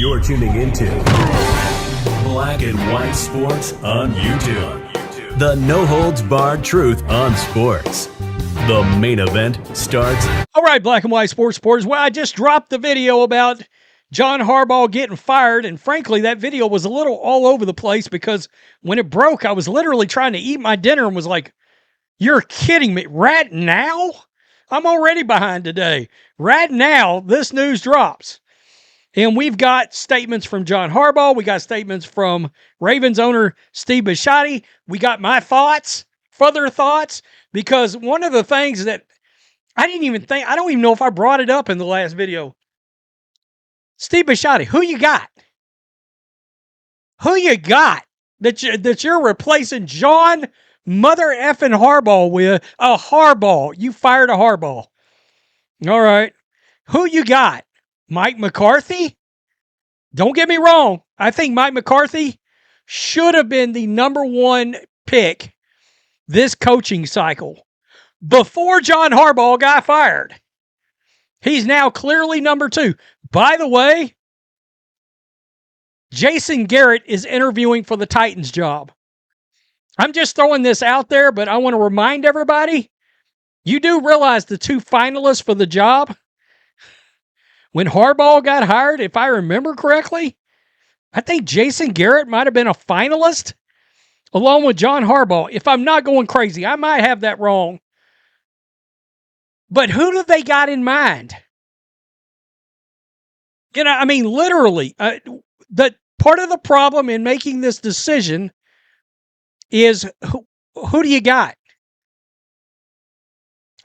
You're tuning into Black and White Sports on YouTube. The no-holds-barred truth on sports. The main event starts. All right, Black and White Sports supporters. Well, I just dropped the video about John Harbaugh getting fired, and frankly, that video was a little all over the place because when it broke, I was literally trying to eat my dinner and was like, you're kidding me. Right now? I'm already behind today. Right now, this news drops. And we've got statements from John Harbaugh. We got statements from Ravens owner Steve Bisciotti. We got my thoughts, further thoughts, because one of the things that I don't even know if I brought it up in the last video. Steve Bisciotti, who you got? Who you got that you're replacing John mother effing Harbaugh with? A Harbaugh. You fired a Harbaugh. All right. Who you got? Mike McCarthy? Don't get me wrong. I think Mike McCarthy should have been the number one pick this coaching cycle before John Harbaugh got fired. He's now clearly number two. By the way, Jason Garrett is interviewing for the Titans job. I'm just throwing this out there, but I want to remind everybody, you do realize the two finalists for the job, when Harbaugh got hired, if I remember correctly, I think Jason Garrett might have been a finalist along with John Harbaugh. If I'm not going crazy, I might have that wrong. But who do they got in mind? You know, I mean, literally, the part of the problem in making this decision is who do you got?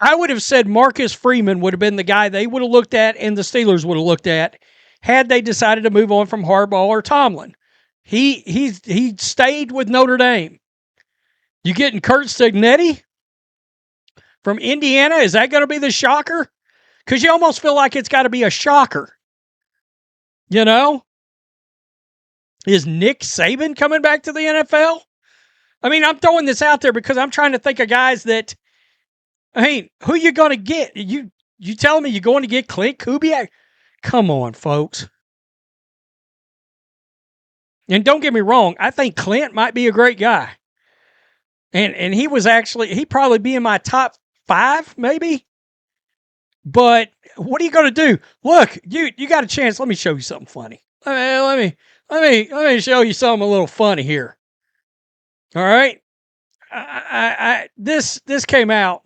I would have said Marcus Freeman would have been the guy they would have looked at and the Steelers would have looked at had they decided to move on from Harbaugh or Tomlin. He stayed with Notre Dame. You getting Kurt Stignetti from Indiana? Is that going to be the shocker? Because you almost feel like it's got to be a shocker. You know? Is Nick Saban coming back to the NFL? I mean, I'm throwing this out there because I'm trying to think of guys that, I mean, who you going to get? You telling me you're going to get Clint Kubiak? Come on, folks. And don't get me wrong, I think Clint might be a great guy. And he'd probably be in my top 5, maybe. But what are you going to do? Look, you got a chance. Let me show you something funny. Let me show you something a little funny here. All right. This came out.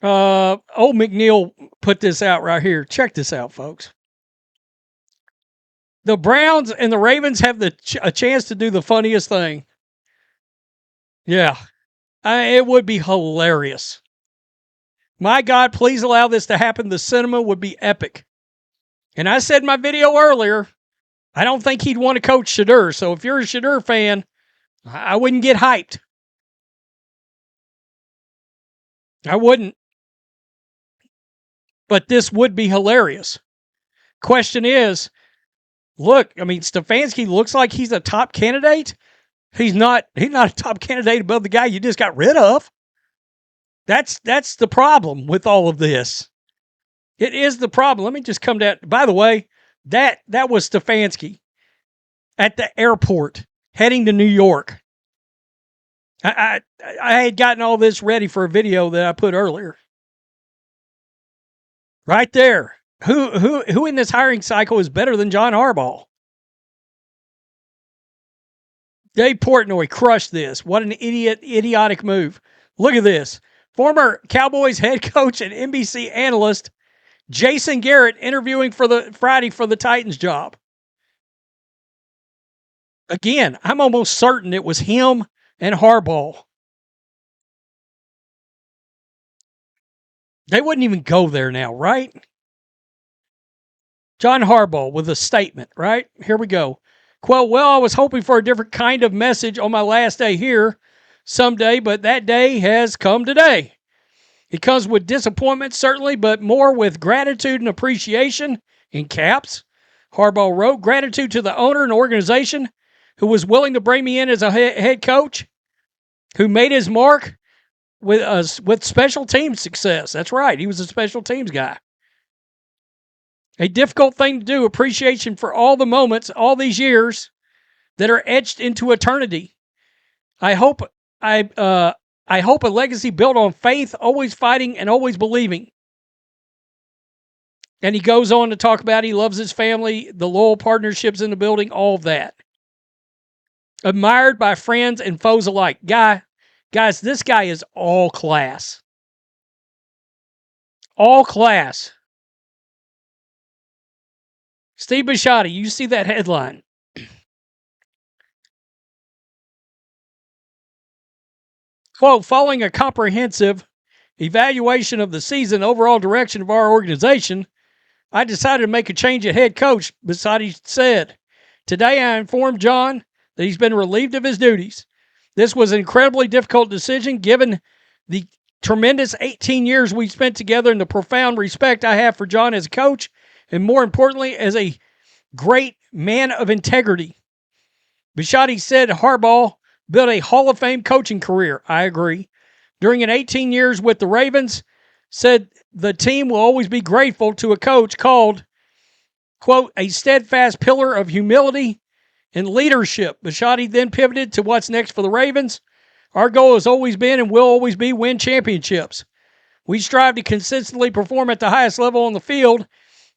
Old McNeil put this out right here. Check this out, folks. The Browns and the Ravens have a chance to do the funniest thing. Yeah. It would be hilarious. My God, please allow this to happen. The cinema would be epic. And I said in my video earlier, I don't think he'd want to coach Shedeur. So if you're a Shedeur fan, I wouldn't get hyped. I wouldn't. But this would be hilarious. Question is, look, I mean, Stefanski looks like he's a top candidate. He's not a top candidate above the guy you just got rid of. That's the problem with all of this. It is the problem. Let me just come down. By the way, that was Stefanski at the airport heading to New York. I had gotten all this ready for a video that I put earlier. Right there. Who in this hiring cycle is better than John Harbaugh? Dave Portnoy crushed this. What an idiotic move. Look at this. Former Cowboys head coach and NBC analyst Jason Garrett interviewing for the Friday for the Titans job. Again, I'm almost certain it was him and Harbaugh. They wouldn't even go there now, right? John Harbaugh with a statement, right? Here we go. Quote, well, I was hoping for a different kind of message on my last day here someday, but that day has come today. It comes with disappointment, certainly, but more with gratitude and appreciation, in caps. Harbaugh wrote, gratitude to the owner and organization who was willing to bring me in as a head coach, who made his mark with special teams success. That's right. He was a special teams guy. A difficult thing to do, appreciation for all the moments, all these years that are etched into eternity. I hope I hope a legacy built on faith, always fighting and always believing. And he goes on to talk about he loves his family, the loyal partnerships in the building, all of that. Admired by friends and foes alike. Guys, this guy is all class. All class. Steve Bisciotti, you see that headline. Quote, following a comprehensive evaluation of the season overall direction of our organization, I decided to make a change at head coach, Bisciotti said. Today I informed John that he's been relieved of his duties. This was an incredibly difficult decision given the tremendous 18 years we spent together and the profound respect I have for John as a coach and more importantly as a great man of integrity. Bisciotti said Harbaugh built a Hall of Fame coaching career. I agree. During an 18 years with the Ravens, said the team will always be grateful to a coach called, quote, a steadfast pillar of humility and leadership. Bisciotti then pivoted to what's next for the Ravens. Our goal has always been and will always be win championships. We strive to consistently perform at the highest level on the field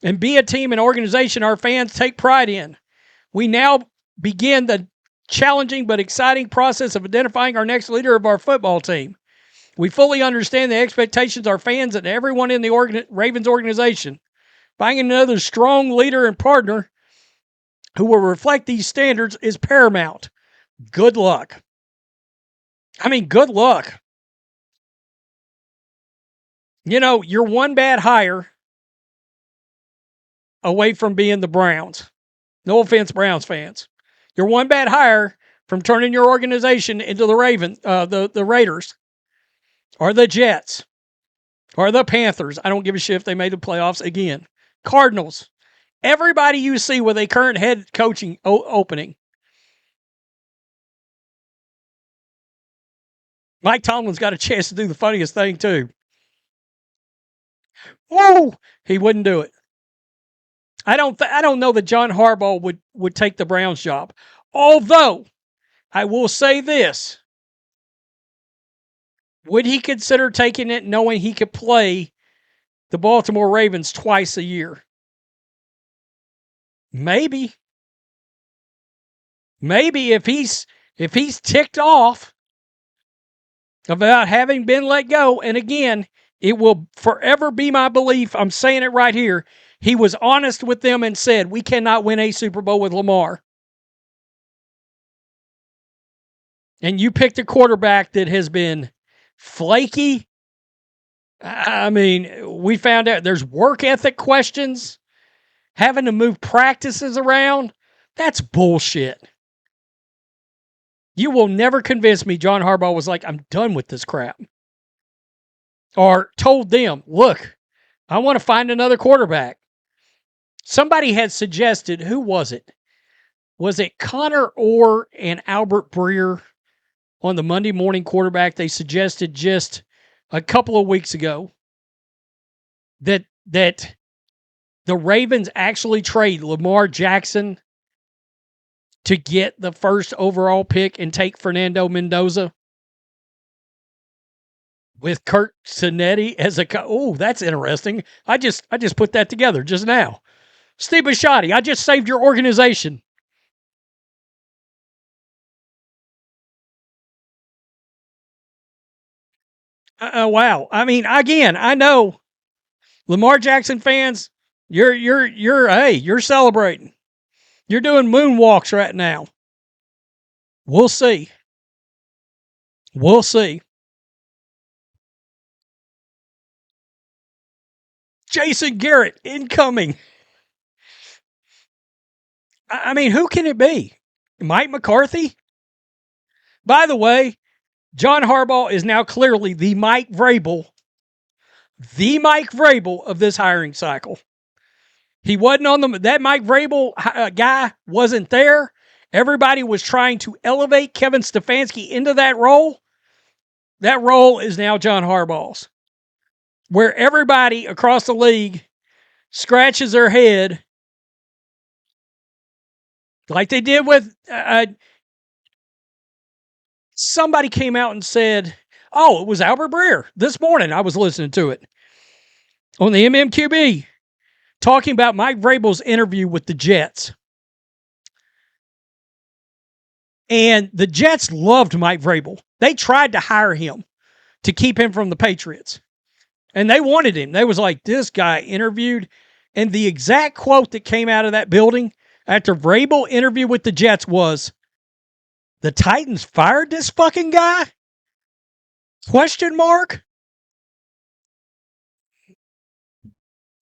and be a team and organization our fans take pride in. We now begin the challenging but exciting process of identifying our next leader of our football team. We fully understand the expectations of our fans and everyone in the Ravens organization. Finding another strong leader and partner who will reflect these standards is paramount. Good luck. Good luck. You know, you're one bad hire away from being the Browns. No offense, Browns fans. You're one bad hire from turning your organization into the Raiders, or the Jets, or the Panthers. I don't give a shit if they made the playoffs again. Cardinals. Everybody you see with a current head coaching opening. Mike Tomlin's got a chance to do the funniest thing, too. Woo! He wouldn't do it. I don't know that John Harbaugh would take the Browns job. Although, I will say this. Would he consider taking it knowing he could play the Baltimore Ravens twice a year? Maybe. Maybe if he's ticked off about having been let go, and again, it will forever be my belief, I'm saying it right here, he was honest with them and said, we cannot win a Super Bowl with Lamar. And you picked a quarterback that has been flaky. We found out there's work ethic questions, having to move practices around. That's bullshit. You will never convince me John Harbaugh was like, I'm done with this crap. Or told them, look, I want to find another quarterback. Somebody had suggested, who was it? Was it Connor Orr and Albert Breer on the Monday Morning Quarterback? They suggested just a couple of weeks ago that the Ravens actually trade Lamar Jackson to get the first overall pick and take Fernando Mendoza with Kurt Cinetti as a oh, that's interesting. I just put that together just now. Steve Bisciotti, I just saved your organization. Wow. Again, I know Lamar Jackson fans, you're celebrating. You're doing moonwalks right now. We'll see. We'll see. Jason Garrett incoming. Who can it be? Mike McCarthy? By the way, John Harbaugh is now clearly the Mike Vrabel of this hiring cycle. He wasn't on that Mike Vrabel guy wasn't there. Everybody was trying to elevate Kevin Stefanski into that role. That role is now John Harbaugh's. Where everybody across the league scratches their head like they did with somebody came out and said, oh, it was Albert Breer this morning. I was listening to it on the MMQB talking about Mike Vrabel's interview with the Jets. And the Jets loved Mike Vrabel. They tried to hire him to keep him from the Patriots. And they wanted him. They was like, this guy interviewed. And the exact quote that came out of that building after Vrabel interviewed with the Jets was, the Titans fired this fucking guy? Question mark?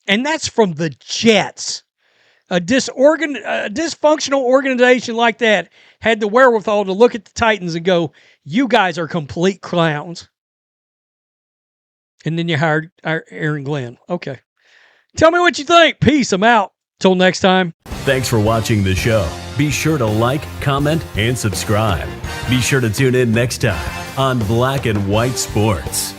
And that's from the Jets. A dysfunctional organization like that had the wherewithal to look at the Titans and go, you guys are complete clowns. And then you hired Aaron Glenn. Okay. Tell me what you think. Peace. I'm out. Till next time. Thanks for watching the show. Be sure to like, comment, and subscribe. Be sure to tune in next time on Black and White Sports.